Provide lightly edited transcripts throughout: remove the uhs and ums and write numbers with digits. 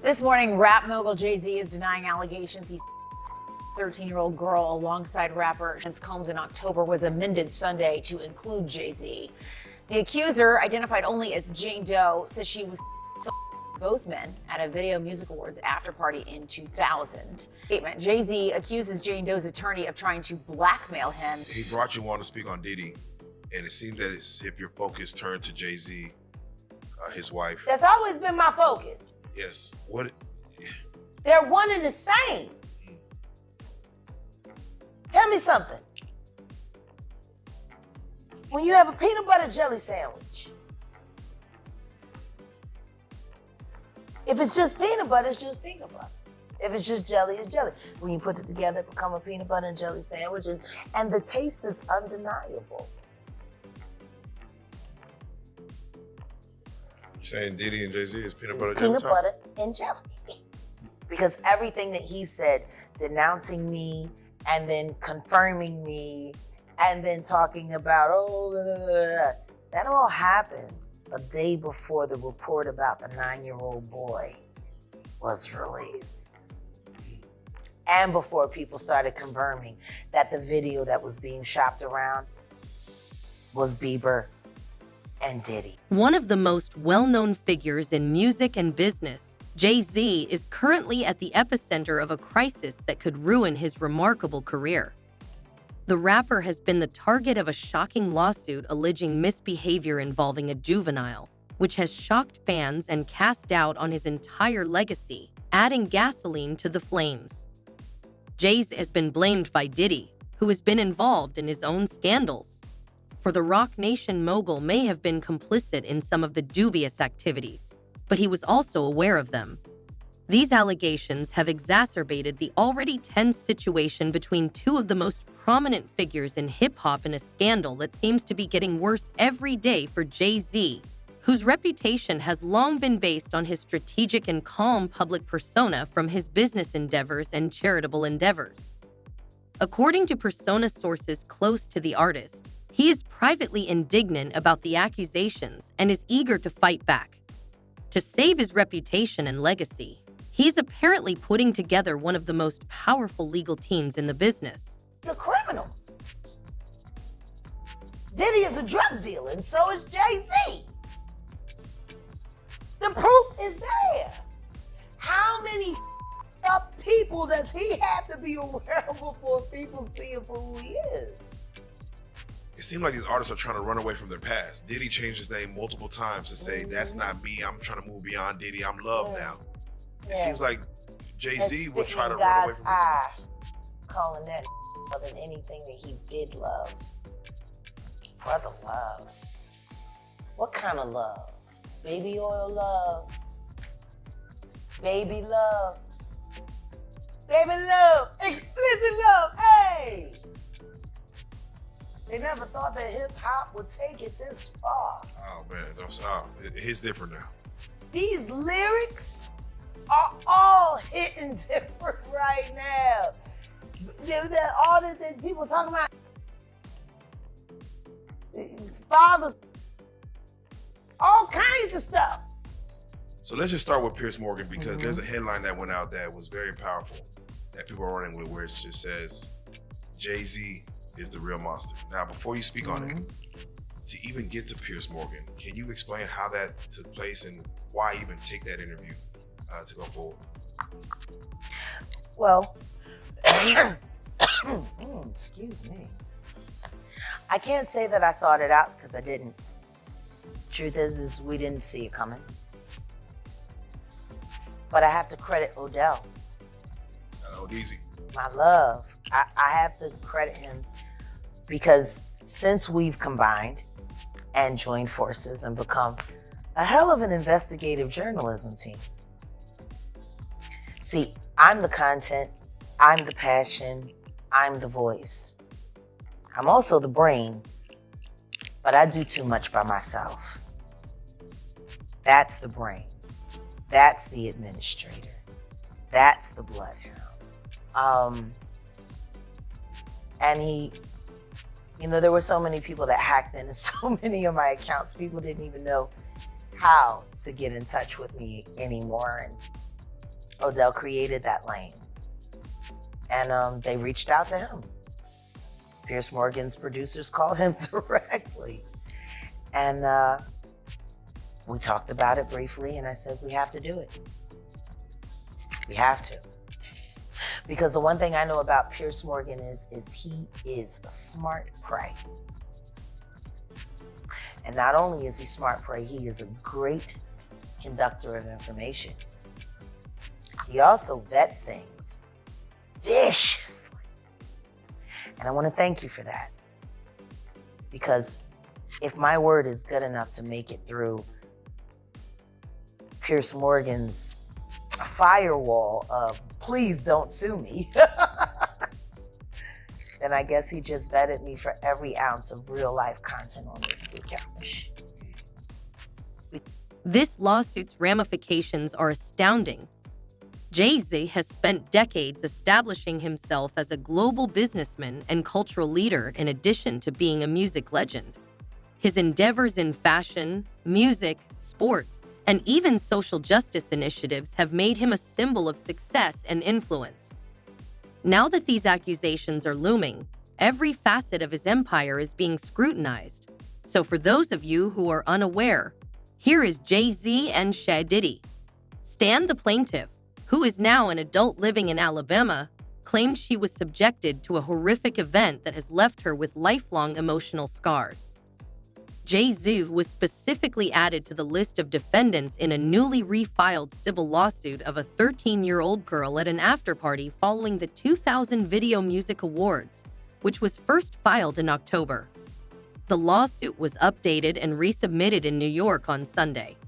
This morning, rap mogul Jay-Z is denying allegations he's a 13-year-old girl alongside rapper Combs in October was amended Sunday to include Jay-Z. The accuser, identified only as Jane Doe, says she was both men at a Video Music Awards after party in 2000. Statement: Jay-Z accuses Jane Doe's attorney of trying to blackmail him. He brought you on to speak on Diddy, and it seemed as if your focus turned to Jay-Z, his wife. That's always been my focus. Yes. What? They're one and the same. Tell me something. When you have a peanut butter jelly sandwich, if it's just peanut butter, it's just peanut butter. If it's just jelly, it's jelly. When you put it together, it becomes a peanut butter and jelly sandwich, and the taste is undeniable. You saying Diddy and Jay-Z is peanut butter Peanut butter and jelly. Because everything that he said, denouncing me and then confirming me and then talking about, that all happened a day before the report about the 9-year-old boy was released. And before people started confirming that the video that was being shopped around was Bieber and Diddy. One of the most well-known figures in music and business, Jay-Z is currently at the epicenter of a crisis that could ruin his remarkable career. The rapper has been the target of a shocking lawsuit alleging misbehavior involving a juvenile, which has shocked fans and cast doubt on his entire legacy, adding gasoline to the flames. Jay-Z has been blamed by Diddy, who has been involved in his own scandals. For the Roc Nation mogul may have been complicit in some of the dubious activities, but he was also aware of them. These allegations have exacerbated the already tense situation between two of the most prominent figures in hip-hop in a scandal that seems to be getting worse every day for Jay-Z, whose reputation has long been based on his strategic and calm public persona from his business endeavors and charitable endeavors. According to persona sources close to the artist, he is privately indignant about the accusations and is eager to fight back. To save his reputation and legacy, he is apparently putting together one of the most powerful legal teams in the business. The criminals. Diddy is a drug dealer, and so is Jay-Z. The proof is there. How many up people does he have to be aware of before people see him for who he is? It seems like these artists are trying to run away from their past. Diddy changed his name multiple times to say, that's not me, I'm trying to move beyond Diddy, I'm Love now. It seems like Jay-Z would try to run away from his past. Calling that other than anything that he did love. Brother love. What kind of love? Baby oil love. Baby love. Baby love. Explicit love. Hey! They never thought that hip-hop would take it this far. Oh man, it's different now. These lyrics are all hitting different right now. All the people talking about fathers, all kinds of stuff. So let's just start with Piers Morgan, because there's a headline that went out that was very powerful that people are running with, where it just says, Jay-Z is the real monster. Now, before you speak on it, to even get to Piers Morgan, can you explain how that took place and why even take that interview to go forward? Well, excuse me. I can't say that I sought it out because I didn't. Truth is we didn't see it coming. But I have to credit Odell. Easy. My love. I have to credit him because since we've combined and joined forces and become a hell of an investigative journalism team. See, I'm the content, I'm the passion, I'm the voice. I'm also the brain, but I do too much by myself. That's the brain. That's the administrator. That's the bloodhound. And he, there were so many people that hacked into so many of my accounts. People didn't even know how to get in touch with me anymore. And Odell created that lane. And they reached out to him. Piers Morgan's producers called him directly. And we talked about it briefly, and I said, we have to do it. We have to. Because the one thing I know about Piers Morgan is he is a smart prey. And not only is he smart prey, he is a great conductor of information. He also vets things viciously. And I want to thank you for that. Because if my word is good enough to make it through Piers Morgan's firewall of please don't sue me, then I guess he just vetted me for every ounce of real life content on this blue couch. This lawsuit's ramifications are astounding. Jay-Z has spent decades establishing himself as a global businessman and cultural leader in addition to being a music legend. His endeavors in fashion, music, sports, and even social justice initiatives have made him a symbol of success and influence. Now that these accusations are looming, every facet of his empire is being scrutinized. So for those of you who are unaware, here is Jay-Z and Shay Diddy. Stan, the plaintiff, who is now an adult living in Alabama, claimed she was subjected to a horrific event that has left her with lifelong emotional scars. Jay-Z was specifically added to the list of defendants in a newly refiled civil lawsuit of a 13-year-old girl at an afterparty following the 2000 Video Music Awards, which was first filed in October. The lawsuit was updated and resubmitted in New York on Sunday.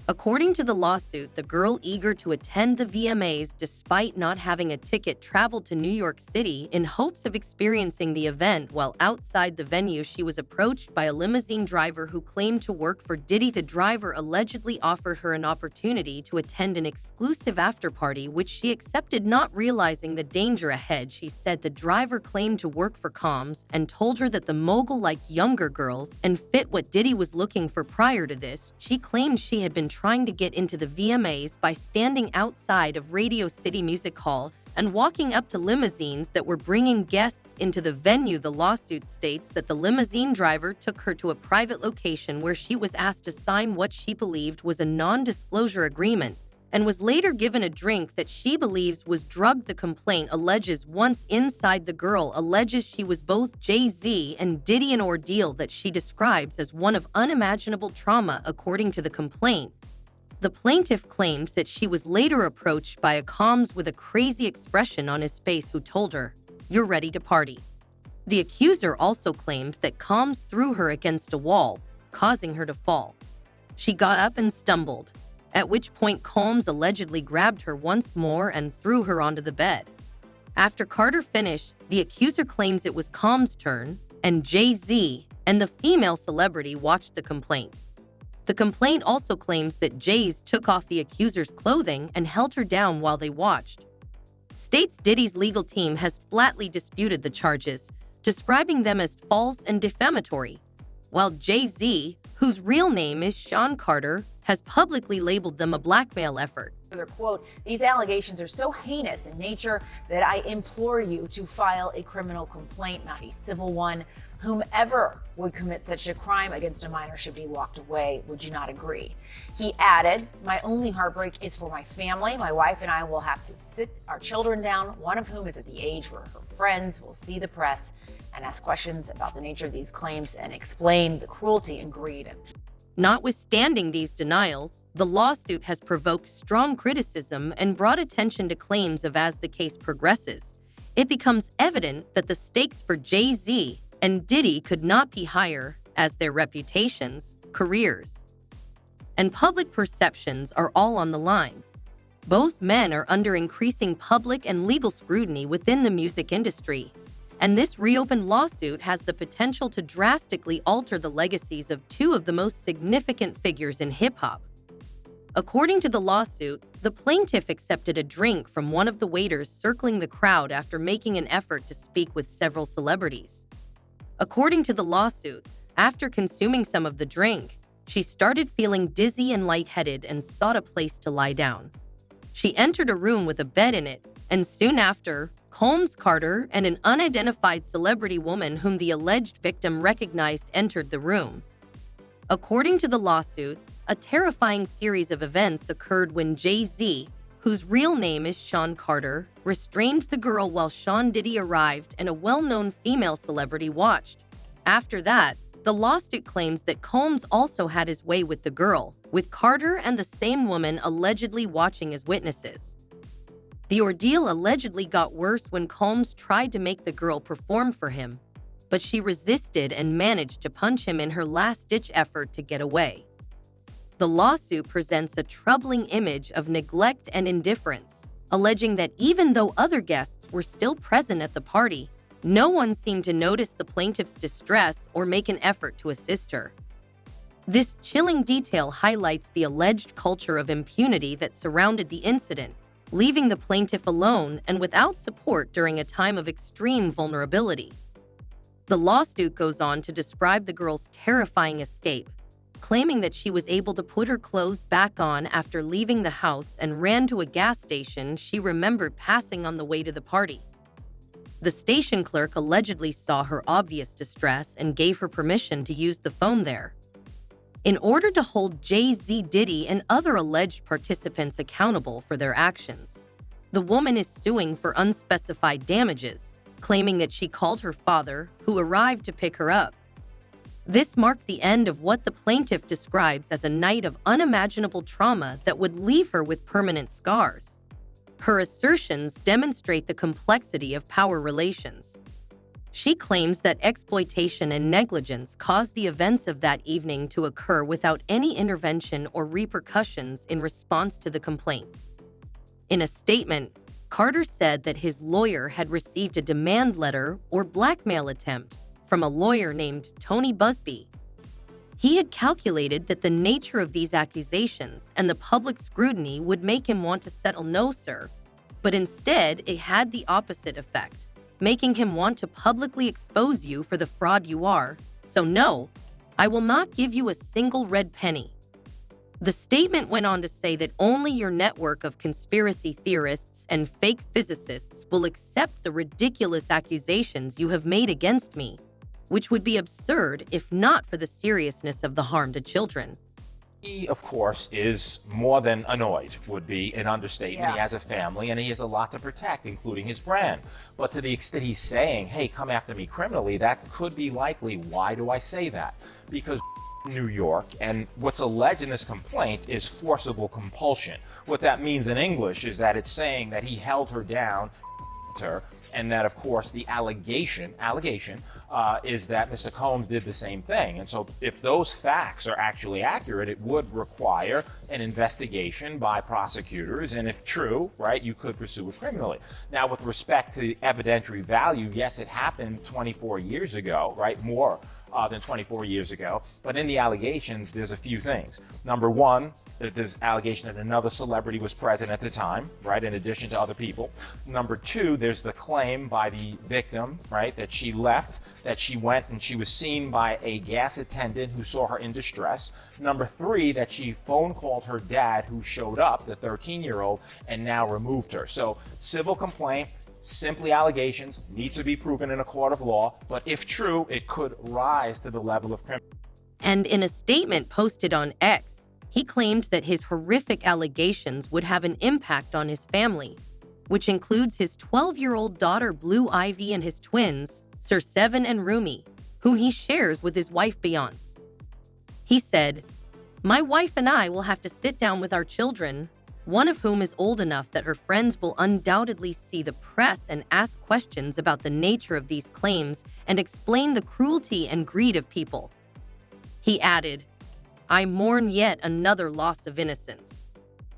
According to the lawsuit, the girl eager to attend the VMAs despite not having a ticket traveled to New York City in hopes of experiencing the event. While outside the venue, she was approached by a limousine driver who claimed to work for Diddy. The driver allegedly offered her an opportunity to attend an exclusive afterparty, which she accepted, not realizing the danger ahead. She said the driver claimed to work for Combs and told her that the mogul liked younger girls and fit what Diddy was looking for. Prior to this, she claimed she had been trying to get into the VMAs by standing outside of Radio City Music Hall and walking up to limousines that were bringing guests into the venue. The lawsuit states that the limousine driver took her to a private location where she was asked to sign what she believed was a non-disclosure agreement and was later given a drink that she believes was drugged. The complaint alleges once inside, the girl alleges she was both Jay-Z and Diddy, an ordeal that she describes as one of unimaginable trauma. According to the complaint, the plaintiff claimed that she was later approached by a Combs with a crazy expression on his face who told her, "You're ready to party." The accuser also claimed that Combs threw her against a wall, causing her to fall. She got up and stumbled, at which point Combs allegedly grabbed her once more and threw her onto the bed. After Carter finished, the accuser claims it was Combs' turn, and Jay-Z and the female celebrity watched the complaint. The complaint also claims that Jay's took off the accuser's clothing and held her down while they watched. States Diddy's legal team has flatly disputed the charges, describing them as false and defamatory, while Jay-Z, whose real name is Sean Carter, has publicly labeled them a blackmail effort. Their quote, "These allegations are so heinous in nature that I implore you to file a criminal complaint, not a civil one. Whomever would commit such a crime against a minor should be locked away. Would you not agree?" He added, "My only heartbreak is for my family. My wife and I will have to sit our children down, one of whom is at the age where her friends will see the press and ask questions about the nature of these claims and explain the cruelty and greed." Notwithstanding these denials, the lawsuit has provoked strong criticism and brought attention to claims of as the case progresses, it becomes evident that the stakes for Jay-Z and Diddy could not be higher, as their reputations, careers, and public perceptions are all on the line. Both men are under increasing public and legal scrutiny within the music industry, and this reopened lawsuit has the potential to drastically alter the legacies of two of the most significant figures in hip-hop. According to the lawsuit, the plaintiff accepted a drink from one of the waiters circling the crowd after making an effort to speak with several celebrities. According to the lawsuit, after consuming some of the drink, she started feeling dizzy and lightheaded and sought a place to lie down. She entered a room with a bed in it, and soon after, Combs, Carter, and an unidentified celebrity woman whom the alleged victim recognized entered the room. According to the lawsuit, a terrifying series of events occurred when Jay-Z, whose real name is Sean Carter, restrained the girl while Sean Diddy arrived and a well-known female celebrity watched. After that, the lawsuit claims that Combs also had his way with the girl, with Carter and the same woman allegedly watching as witnesses. The ordeal allegedly got worse when Combs tried to make the girl perform for him, but she resisted and managed to punch him in her last-ditch effort to get away. The lawsuit presents a troubling image of neglect and indifference, alleging that even though other guests were still present at the party, no one seemed to notice the plaintiff's distress or make an effort to assist her. This chilling detail highlights the alleged culture of impunity that surrounded the incident, leaving the plaintiff alone and without support during a time of extreme vulnerability. The lawsuit goes on to describe the girl's terrifying escape, claiming that she was able to put her clothes back on after leaving the house and ran to a gas station she remembered passing on the way to the party. The station clerk allegedly saw her obvious distress and gave her permission to use the phone there. In order to hold Jay-Z, Diddy, and other alleged participants accountable for their actions, the woman is suing for unspecified damages, claiming that she called her father, who arrived to pick her up. This marked the end of what the plaintiff describes as a night of unimaginable trauma that would leave her with permanent scars. Her assertions demonstrate the complexity of power relations. She claims that exploitation and negligence caused the events of that evening to occur without any intervention or repercussions in response to the complaint. In a statement, Carter said that his lawyer had received a demand letter or blackmail attempt from a lawyer named Tony Busby. He had calculated that the nature of these accusations and the public scrutiny would make him want to settle no, sir, but instead it had the opposite effect, making him want to publicly expose you for the fraud you are. So no, I will not give you a single red penny. The statement went on to say that only your network of conspiracy theorists and fake physicists will accept the ridiculous accusations you have made against me, which would be absurd if not for the seriousness of the harm to children. He, of course, is more than annoyed, would be an understatement. Yeah. He has a family and he has a lot to protect, including his brand. But to the extent he's saying, hey, come after me criminally, that could be likely. Why do I say that? Because New York, and what's alleged in this complaint is forcible compulsion. What that means in English is that it's saying that he held her down, and that, of course, the allegation is that Mr. Combs did the same thing. And so if those facts are actually accurate, it would require an investigation by prosecutors. And if true, right, you could pursue it criminally. Now, with respect to the evidentiary value, yes, it happened 24 years ago, right, more than 24 years ago. But in the allegations, there's a few things. Number one, there's allegation that another celebrity was present at the time, right, in addition to other people. Number two, there's the claim by the victim, right, that she left, that she went and she was seen by a gas attendant who saw her in distress. Number three, that she phone called her dad, who showed up, the 13-year-old, and now removed her. So civil complaint, simply allegations, needs to be proven in a court of law, but if true, it could rise to the level of criminal. And in a statement posted on X, he claimed that his horrific allegations would have an impact on his family, which includes his 12-year-old daughter Blue Ivy and his twins, Sir Seven and Rumi, whom he shares with his wife Beyonce. He said, "My wife and I will have to sit down with our children, one of whom is old enough that her friends will undoubtedly see the press and ask questions about the nature of these claims and explain the cruelty and greed of people." He added, "I mourn yet another loss of innocence."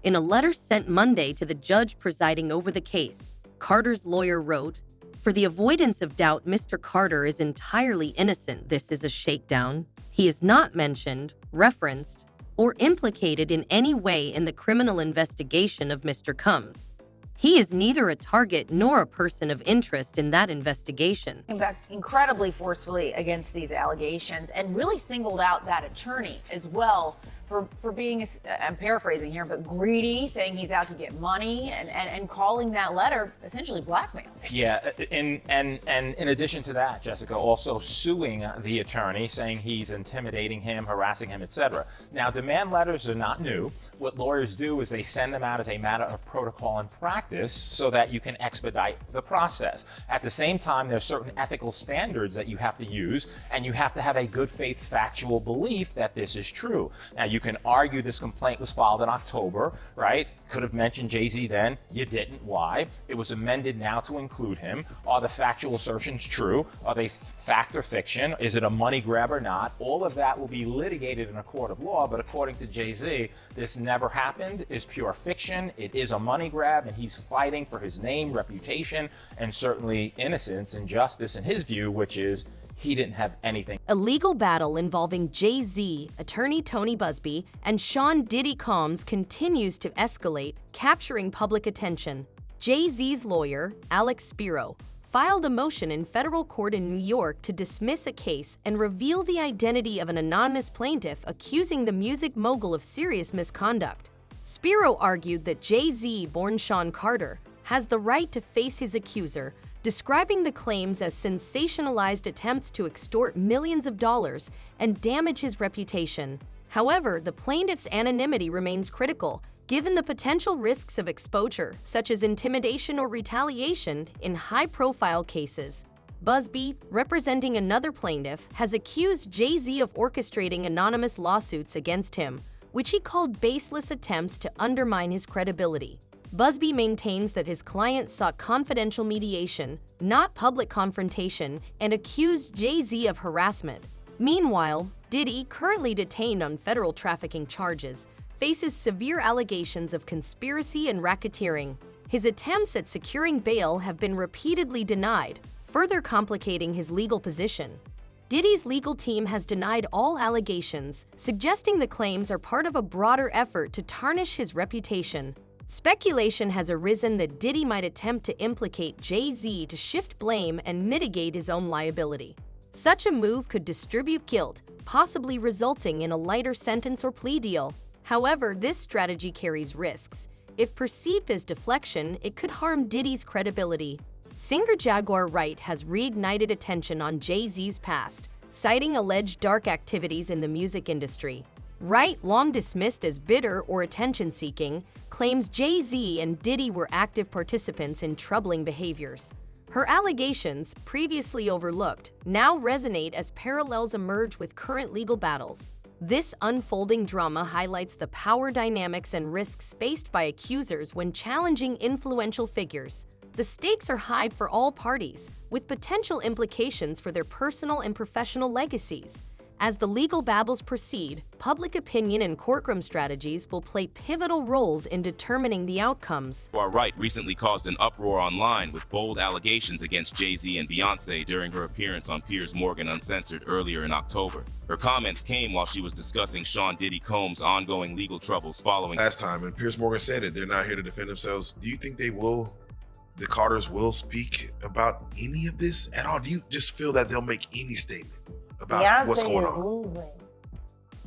In a letter sent Monday to the judge presiding over the case, Carter's lawyer wrote, "For the avoidance of doubt, Mr. Carter is entirely innocent. This is a shakedown. He is not mentioned, referenced, or implicated in any way in the criminal investigation of Mr. Combs. He is neither a target nor a person of interest in that investigation." Came back incredibly forcefully against these allegations and really singled out that attorney as well for being, I'm paraphrasing here, but greedy, saying he's out to get money, and calling that letter essentially blackmail. Yeah, and in addition to that, Jessica, also suing the attorney, saying he's intimidating him, harassing him, etc. Now, demand letters are not new. What lawyers do is they send them out as a matter of protocol and practice so that you can expedite the process. At the same time, there's certain ethical standards that you have to use, and you have to have a good faith factual belief that this is true. Now, you can argue this complaint was filed in October, right? Could have mentioned Jay-Z then. You didn't. Why? It was amended now to include him. Are the factual assertions true? Are they fact or fiction? Is it a money grab or not? All of that will be litigated in a court of law, but according to Jay-Z, this never happened, is pure fiction. It is a money grab, and he's fighting for his name, reputation, and certainly innocence and justice in his view, which is he didn't have anything. A legal battle involving Jay-Z, attorney Tony Busby, and Sean Diddy Combs continues to escalate, capturing public attention. Jay-Z's lawyer, Alex Spiro, filed a motion in federal court in New York to dismiss a case and reveal the identity of an anonymous plaintiff accusing the music mogul of serious misconduct. Spiro argued that Jay-Z, born Sean Carter, has the right to face his accuser, describing the claims as sensationalized attempts to extort millions of dollars and damage his reputation. However, the plaintiff's anonymity remains critical, given the potential risks of exposure, such as intimidation or retaliation, in high-profile cases. Busby, representing another plaintiff, has accused Jay-Z of orchestrating anonymous lawsuits against him, which he called baseless attempts to undermine his credibility. Busby maintains that his client sought confidential mediation, not public confrontation, and accused Jay-Z of harassment. Meanwhile, Diddy, currently detained on federal trafficking charges, faces severe allegations of conspiracy and racketeering. His attempts at securing bail have been repeatedly denied, further complicating his legal position. Diddy's legal team has denied all allegations, suggesting the claims are part of a broader effort to tarnish his reputation. Speculation has arisen that Diddy might attempt to implicate Jay-Z to shift blame and mitigate his own liability. Such a move could distribute guilt, possibly resulting in a lighter sentence or plea deal. However, this strategy carries risks. If perceived as deflection, it could harm Diddy's credibility. Singer Jaguar Wright has reignited attention on Jay-Z's past, citing alleged dark activities in the music industry. Wright, long dismissed as bitter or attention-seeking, claims Jay-Z and Diddy were active participants in troubling behaviors. Her allegations, previously overlooked, now resonate as parallels emerge with current legal battles. This unfolding drama highlights the power dynamics and risks faced by accusers when challenging influential figures. The stakes are high for all parties, with potential implications for their personal and professional legacies. As the legal battles proceed, public opinion and courtroom strategies will play pivotal roles in determining the outcomes. Wright recently caused an uproar online with bold allegations against Jay-Z and Beyoncé during her appearance on Piers Morgan Uncensored earlier in October. Her comments came while she was discussing Sean Diddy Combs' ongoing legal troubles following Last time, and Piers Morgan said it, they're not here to defend themselves. Do you think the Carters will speak about any of this at all? Do you just feel that they'll make any statement about what's going Beyonce is on? losing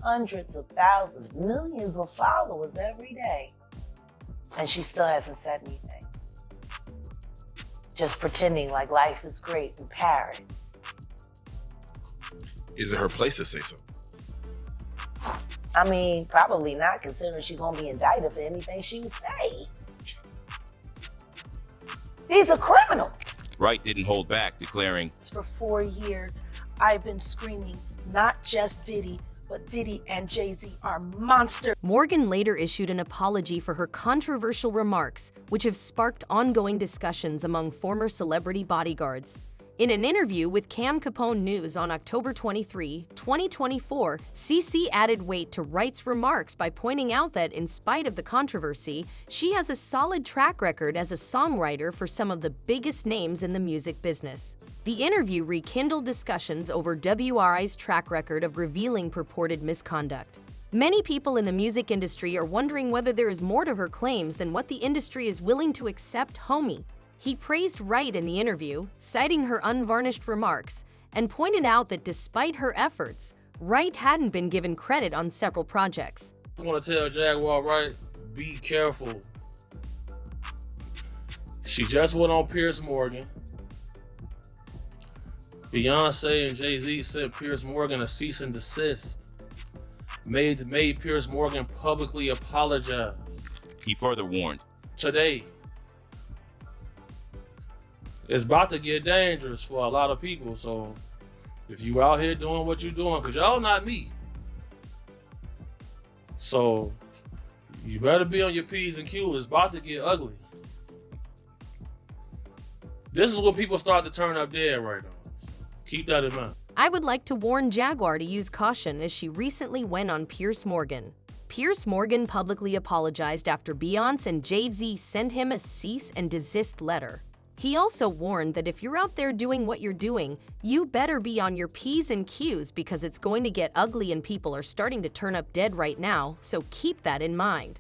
hundreds of thousands, millions of followers every day. And she still hasn't said anything. Just pretending like life is great in Paris. Is it her place to say so? I mean, probably not, considering she's gonna be indicted for anything she would say. These are criminals. Wright didn't hold back, declaring, For 4 years, I've been screaming, not just Diddy, but Diddy and Jay-Z are monsters. Morgan later issued an apology for her controversial remarks, which have sparked ongoing discussions among former celebrity bodyguards. In an interview with Cam Capone News on October 23, 2024, CeCe added weight to Wright's remarks by pointing out that, in spite of the controversy, she has a solid track record as a songwriter for some of the biggest names in the music business. The interview rekindled discussions over WRI's track record of revealing purported misconduct. Many people in the music industry are wondering whether there is more to her claims than what the industry is willing to accept, homie. He praised Wright in the interview, citing her unvarnished remarks, and pointed out that despite her efforts, Wright hadn't been given credit on several projects. I want to tell Jaguar Wright, be careful. She just went on Piers Morgan. Beyonce and Jay-Z sent Piers Morgan a cease and desist. Made Piers Morgan publicly apologize. He further warned, Today, it's about to get dangerous for a lot of people. So if you out here doing what you're doing, because y'all not me. So you better be on your P's and Q's. It's about to get ugly. This is when people start to turn up dead right now. Keep that in mind. I would like to warn Jaguar to use caution as she recently went on Piers Morgan. Piers Morgan publicly apologized after Beyonce and Jay-Z sent him a cease and desist letter. He also warned that if you're out there doing what you're doing, you better be on your P's and Q's because it's going to get ugly and people are starting to turn up dead right now, so keep that in mind.